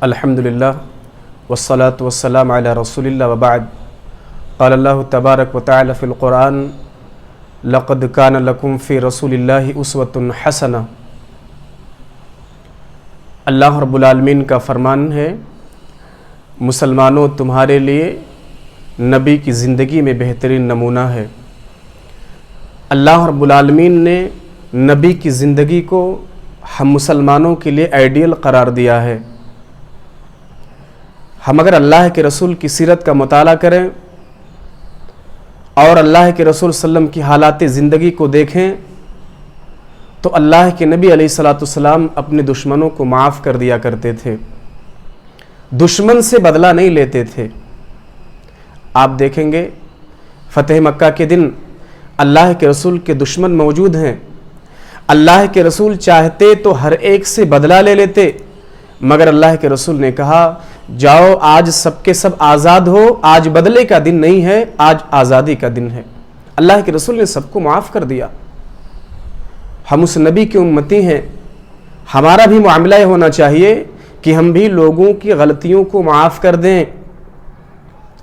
الحمدللہ والصلاة والسلام علی رسول اللہ وبعد قال اللہ تبارک وتعالی فی القرآن لقد کان لکم فی رسول اللہ اسوۃ حسنہ۔ اللہ رب العالمین کا فرمان ہے، مسلمانوں تمہارے لیے نبی کی زندگی میں بہترین نمونہ ہے۔ اللہ رب العالمین نے نبی کی زندگی کو ہم مسلمانوں کے لیے آئیڈیل قرار دیا ہے۔ ہم اگر اللہ کے رسول کی سیرت کا مطالعہ کریں اور اللہ کے رسول صلی اللہ علیہ وسلم کی حالات زندگی کو دیکھیں تو اللہ کے نبی علیہ السلام اپنے دشمنوں کو معاف کر دیا کرتے تھے، دشمن سے بدلہ نہیں لیتے تھے۔ آپ دیکھیں گے فتح مکہ کے دن اللہ کے رسول کے دشمن موجود ہیں، اللہ کے رسول چاہتے تو ہر ایک سے بدلہ لے لیتے، مگر اللہ کے رسول نے کہا جاؤ آج سب کے سب آزاد ہو، آج بدلے کا دن نہیں ہے، آج آزادی کا دن ہے۔ اللہ کے رسول نے سب کو معاف کر دیا۔ ہم اس نبی کی امتی ہیں، ہمارا بھی معاملہ یہ ہونا چاہیے کہ ہم بھی لوگوں کی غلطیوں کو معاف کر دیں۔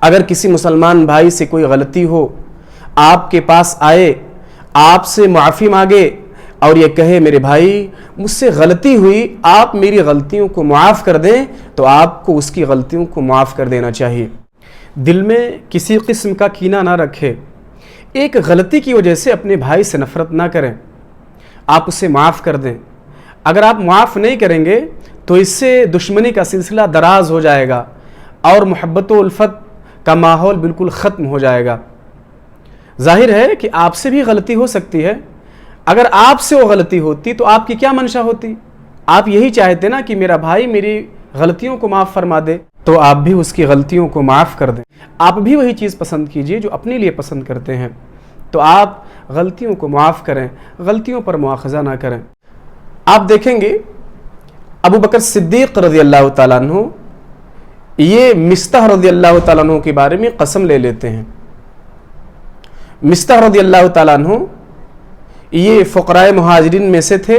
اگر کسی مسلمان بھائی سے کوئی غلطی ہو، آپ کے پاس آئے، آپ سے معافی مانگے اور یہ کہے میرے بھائی مجھ سے غلطی ہوئی، آپ میری غلطیوں کو معاف کر دیں، تو آپ کو اس کی غلطیوں کو معاف کر دینا چاہیے۔ دل میں کسی قسم کا کینہ نہ رکھے، ایک غلطی کی وجہ سے اپنے بھائی سے نفرت نہ کریں، آپ اسے معاف کر دیں۔ اگر آپ معاف نہیں کریں گے تو اس سے دشمنی کا سلسلہ دراز ہو جائے گا اور محبت و الفت کا ماحول بالکل ختم ہو جائے گا۔ ظاہر ہے کہ آپ سے بھی غلطی ہو سکتی ہے، اگر آپ سے وہ غلطی ہوتی تو آپ کی کیا منشا ہوتی؟ آپ یہی چاہتے نا کہ میرا بھائی میری غلطیوں کو معاف فرما دے، تو آپ بھی اس کی غلطیوں کو معاف کر دیں۔ آپ بھی وہی چیز پسند کیجئے جو اپنے لیے پسند کرتے ہیں، تو آپ غلطیوں کو معاف کریں، غلطیوں پر مواخذہ نہ کریں۔ آپ دیکھیں گے ابو بکر صدیق رضی اللہ تعالیٰ عنہ یہ مستح رضی اللہ تعالیٰ عنہ کے بارے میں قسم لے لیتے ہیں۔ مستح رضی اللہ تعالیٰ عنہ یہ فقراء مہاجرین میں سے تھے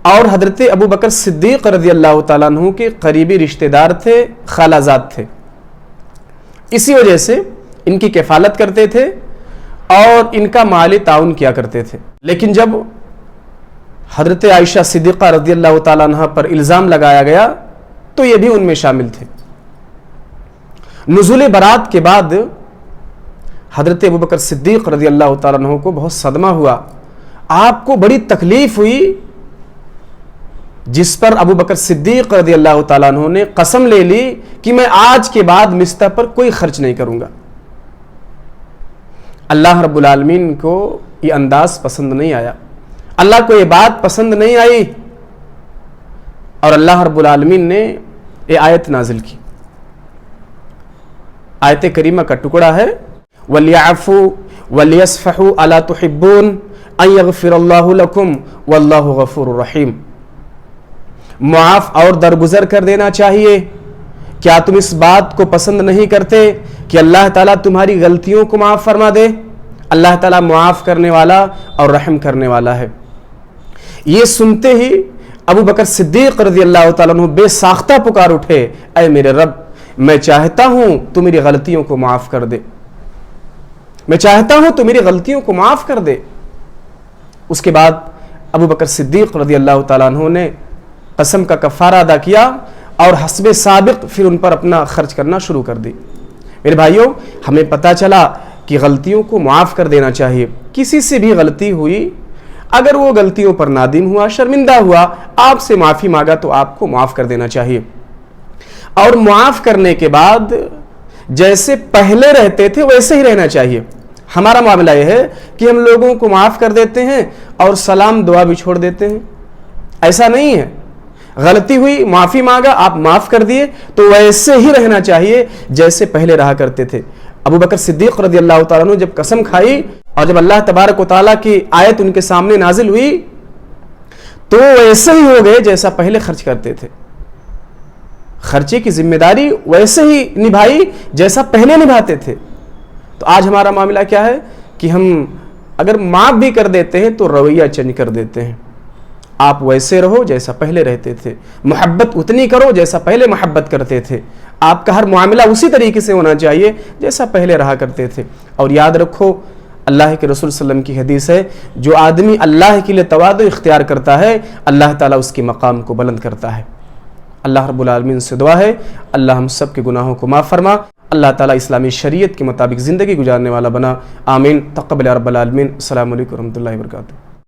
اور حضرت ابو بکر صدیق رضی اللہ تعالیٰ عنہ کے قریبی رشتہ دار تھے، خالہ زاد تھے، اسی وجہ سے ان کی کفالت کرتے تھے اور ان کا مالی تعاون کیا کرتے تھے۔ لیکن جب حضرت عائشہ صدیقہ رضی اللہ تعالیٰ عنہ پر الزام لگایا گیا تو یہ بھی ان میں شامل تھے۔ نزول برات کے بعد حضرت ابو بکر صدیق رضی اللہ تعالیٰ عنہ کو بہت صدمہ ہوا، آپ کو بڑی تکلیف ہوئی، جس پر ابو بکر صدیق رضی اللہ تعالیٰ عنہ نے قسم لے لی کہ میں آج کے بعد مستح پر کوئی خرچ نہیں کروں گا۔ اللہ رب العالمین کو یہ انداز پسند نہیں آیا، اللہ کو یہ بات پسند نہیں آئی اور اللہ رب العالمین نے یہ آیت نازل کی۔ آیت کریمہ کا ٹکڑا ہے وَلْيَعْفُوا وَلْيَصْفَحُوا أَلَا تُحِبُّونَ أَن يَغْفِرَ اللَّهُ لَكُمْ وَاللَّهُ غَفُورٌ رَحِيمٌ۔ معاف اور درگزر کر دینا چاہیے۔ کیا تم اس بات کو پسند نہیں کرتے کہ اللہ تعالیٰ تمہاری غلطیوں کو معاف فرما دے؟ اللہ تعالیٰ معاف کرنے والا اور رحم کرنے والا ہے۔ یہ سنتے ہی ابو بکر صدیق رضی اللہ تعالیٰ عنہ بے ساختہ پکار اٹھے، اے میرے رب میں چاہتا ہوں تو میری غلطیوں کو معاف کر دے، میں چاہتا ہوں تو میری غلطیوں کو معاف کر دے۔ اس کے بعد ابو بکر صدیق رضی اللہ تعالیٰ عنہ نے قسم کا کفارہ ادا کیا اور حسب سابق پھر ان پر اپنا خرچ کرنا شروع کر دی۔ میرے بھائیوں، ہمیں پتہ چلا کہ غلطیوں کو معاف کر دینا چاہیے۔ کسی سے بھی غلطی ہوئی، اگر وہ غلطیوں پر نادم ہوا، شرمندہ ہوا، آپ سے معافی مانگا تو آپ کو معاف کر دینا چاہیے، اور معاف کرنے کے بعد جیسے پہلے رہتے تھے ویسے ہی رہنا چاہیے۔ ہمارا معاملہ یہ ہے کہ ہم لوگوں کو معاف کر دیتے ہیں اور سلام دعا بھی چھوڑ دیتے ہیں، ایسا نہیں ہے۔ غلطی ہوئی، معافی مانگا، آپ معاف کر دیے، تو ویسے ہی رہنا چاہیے جیسے پہلے رہا کرتے تھے۔ ابو بکر صدیق رضی اللہ تعالیٰ عنہ جب قسم کھائی اور جب اللہ تبارک و تعالیٰ کی آیت ان کے سامنے نازل ہوئی تو ویسے ہی ہو گئے جیسا پہلے خرچ کرتے تھے۔ خرچے کی ذمہ داری ویسے ہی نبھائی جیسا پہلے نبھاتے تھے۔ تو آج ہمارا معاملہ کیا ہے کہ ہم اگر معاف بھی کر دیتے ہیں تو رویہ چینج کر دیتے ہیں، آپ ویسے رہو جیسا پہلے رہتے تھے، محبت اتنی کرو جیسا پہلے محبت کرتے تھے، آپ کا ہر معاملہ اسی طریقے سے ہونا چاہیے جیسا پہلے رہا کرتے تھے۔ اور یاد رکھو اللہ کے رسول صلی اللہ علیہ وسلم کی حدیث ہے، جو آدمی اللہ کے لیے تواضع اختیار کرتا ہے اللہ تعالیٰ اس کے مقام کو بلند کرتا ہے۔ اللہ رب العالمین سے دعا ہے اللہ ہم سب کے گناہوں کو معاف فرما، اللہ تعالیٰ اسلامی شریعت کے مطابق زندگی گزارنے والا بنا، آمین۔ تقبل رب العالمین۔ السلام علیکم ورحمۃ اللہ وبرکاتہ۔